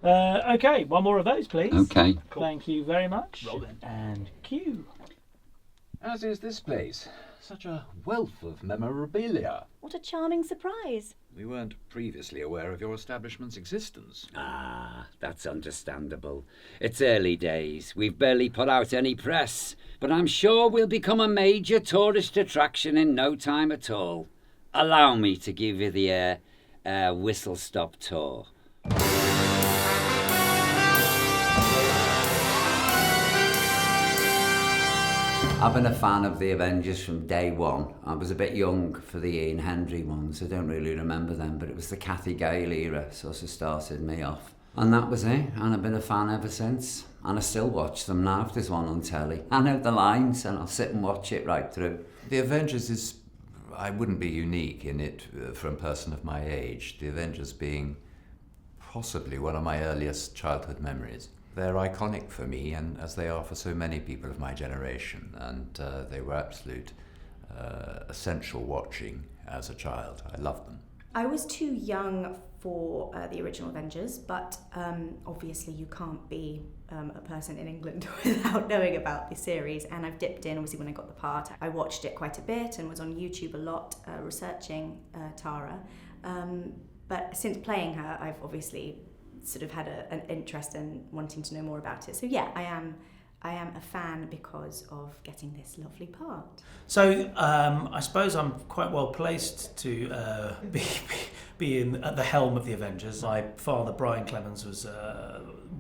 Okay, one more of those, please. Okay. Cool. Thank you very much. Roll in. And cue. As is this place. Such a wealth of memorabilia. What a charming surprise. We weren't previously aware of your establishment's existence. Ah, that's understandable. It's early days. We've barely put out any press. But I'm sure we'll become a major tourist attraction in no time at all. Allow me to give you the whistle-stop tour. I've been a fan of the Avengers from day one. I was a bit young for the Ian Hendry ones. I don't really remember them, but it was the Kathy Gale era sort of started me off. And that was it, and I've been a fan ever since. And I still watch them now if there's one on telly. I know the lines and I'll sit and watch it right through. The Avengers is, I wouldn't be unique in it for a person of my age. The Avengers being possibly one of my earliest childhood memories. They're iconic for me, and as they are for so many people of my generation, and they were absolute essential watching as a child. I loved them. I was too young for the original Avengers, but obviously you can't be a person in England without knowing about the series, and I've dipped in, obviously when I got the part. I watched it quite a bit and was on YouTube a lot researching Tara, but since playing her I've obviously sort of had an interest in wanting to know more about it. So yeah, I am a fan because of getting this lovely part. So I suppose I'm quite well placed to be at the helm of the Avengers. My father, Brian Clemens, was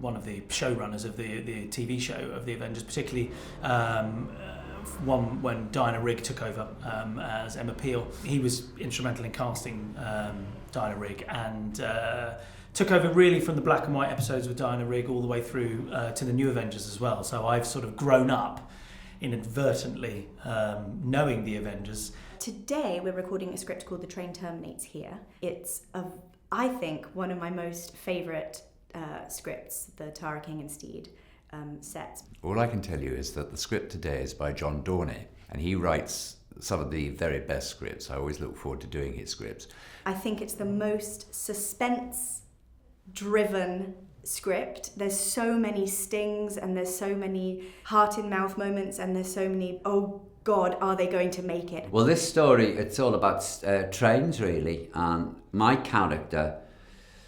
one of the showrunners of the TV show of the Avengers, particularly one when Diana Rigg took over as Emma Peel. He was instrumental in casting Diana Rigg and took over really from the black and white episodes with Diana Rigg all the way through to the new Avengers as well. So I've sort of grown up inadvertently knowing the Avengers. Today we're recording a script called The Train Terminates Here. It's, I think, one of my most favourite scripts, the Tara King and Steed sets. All I can tell you is that the script today is by John Dorney, and he writes some of the very best scripts. I always look forward to doing his scripts. I think it's the most suspense-driven script. There's so many stings and there's so many heart-in-mouth moments and there's so many, oh God, are they going to make it? Well, this story, it's all about trains, really, and my character,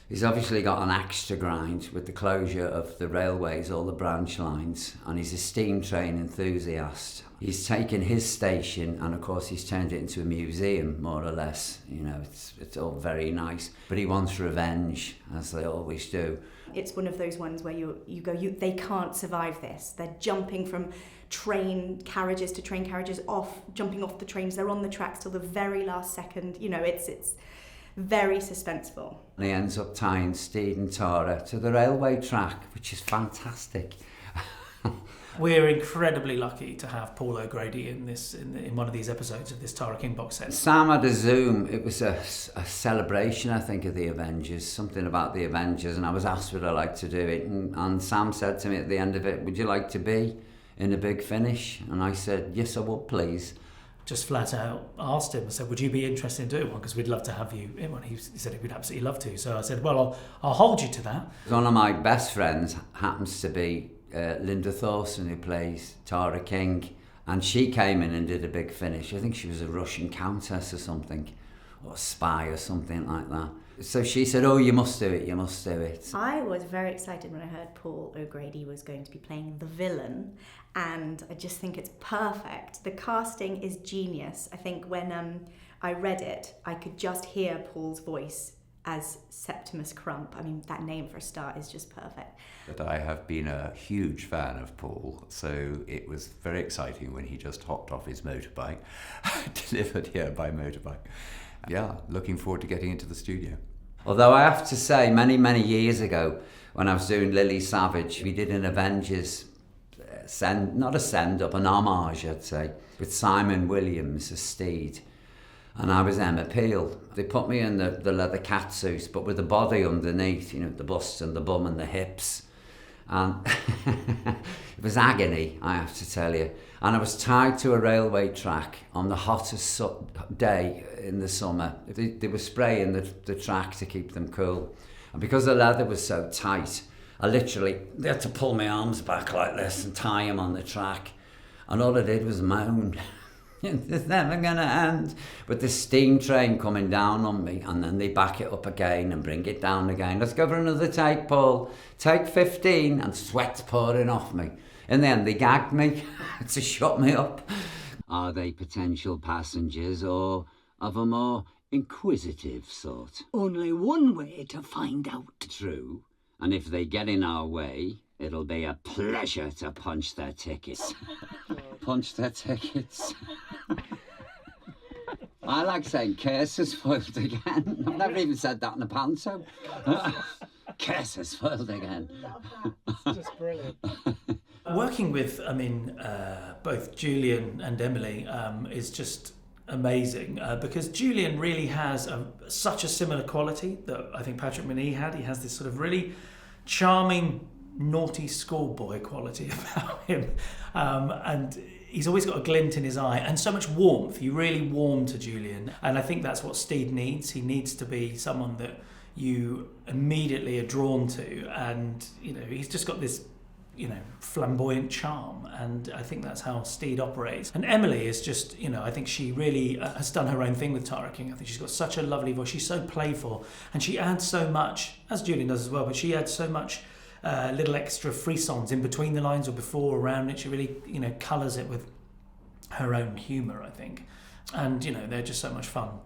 he's obviously got an axe to grind with the closure of the railways, all the branch lines, and he's a steam train enthusiast. He's taken his station and of course he's turned it into a museum, more or less. You know, it's all very nice, but he wants revenge, as they always do. It's one of those ones where they can't survive this. They're jumping from train carriages to train carriages, jumping off the trains. They're on the tracks till the very last second. You know, it's very suspenseful. And he ends up tying Steed and Tara to the railway track, which is fantastic. We're incredibly lucky to have Paul O'Grady in one of these episodes of this Tara King box set. Sam had a Zoom. It was a celebration, I think, of the Avengers, something about the Avengers, and I was asked would I like to do it, and Sam said to me at the end of it, would you like to be in the big finish? And I said, yes, I would, please. Just flat out asked him, I said, would you be interested in doing one? Because we'd love to have you in one. He said he would absolutely love to. So I said, well, I'll hold you to that. One of my best friends happens to be Linda Thorson, who plays Tara King, and she came in and did a big finish. I think she was a Russian countess or something, or a spy or something like that. So she said, oh, you must do it, you must do it. I was very excited when I heard Paul O'Grady was going to be playing the villain, and I just think it's perfect. The casting is genius. I think when I read it, I could just hear Paul's voice as Septimus Crump. I mean, that name for a start is just perfect. But I have been a huge fan of Paul, so it was very exciting when he just hopped off his motorbike, delivered here by motorbike. Yeah, looking forward to getting into the studio. Although I have to say, many, many years ago, when I was doing Lily Savage, we did an Avengers, not a send-up, an homage, I'd say, with Simon Williams as Steed. And I was Emma Peel. They put me in the leather catsuit, but with the body underneath, you know, the bust and the bum and the hips. And it was agony, I have to tell you. And I was tied to a railway track on the hottest day in the summer. They were spraying the track to keep them cool. And because the leather was so tight, they had to pull my arms back like this and tie him on the track. And all I did was moan. It's never going to end. But the steam train coming down on me, and then they back it up again and bring it down again. Let's go for another take, Paul. Take 15, and sweat's pouring off me. In the end, they gagged me to shut me up. Are they potential passengers or of a more inquisitive sort? Only one way to find out. True. And if they get in our way, it'll be a pleasure to punch their tickets. Punch their tickets. I like saying curse is foiled again. I've never even said that in a panto. Curse is foiled again. It's just brilliant. Working with, both Julian and Emily is just amazing because Julian really has such a similar quality that I think Patrick Macnee had. He has this sort of really charming, naughty schoolboy quality about him, and he's always got a glint in his eye and so much warmth. You really warm to Julian, and I think that's what Steed needs. He needs to be someone that you immediately are drawn to, and he's just got this flamboyant charm, and I think that's how Steed operates. And Emily is just, I think she really has done her own thing with Tara King. I think she's got such a lovely voice. She's so playful, and she adds so much, as Julian does as well, but she adds so much little extra frisons in between the lines or before or around it. She really, colours it with her own humour, I think. And, they're just so much fun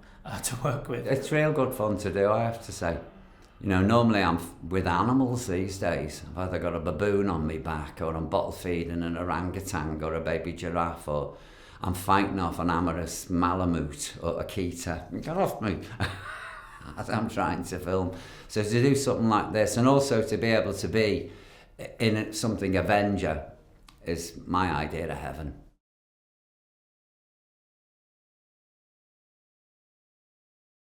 to work with. It's real good fun to do, I have to say. Normally I'm with animals these days. I've either got a baboon on my back, or I'm bottle feeding an orangutan or a baby giraffe, or I'm fighting off an amorous malamute or a cheetah. Get off me. As I'm trying to film. So to do something like this, and also to be able to be in something Avenger, is my idea of heaven.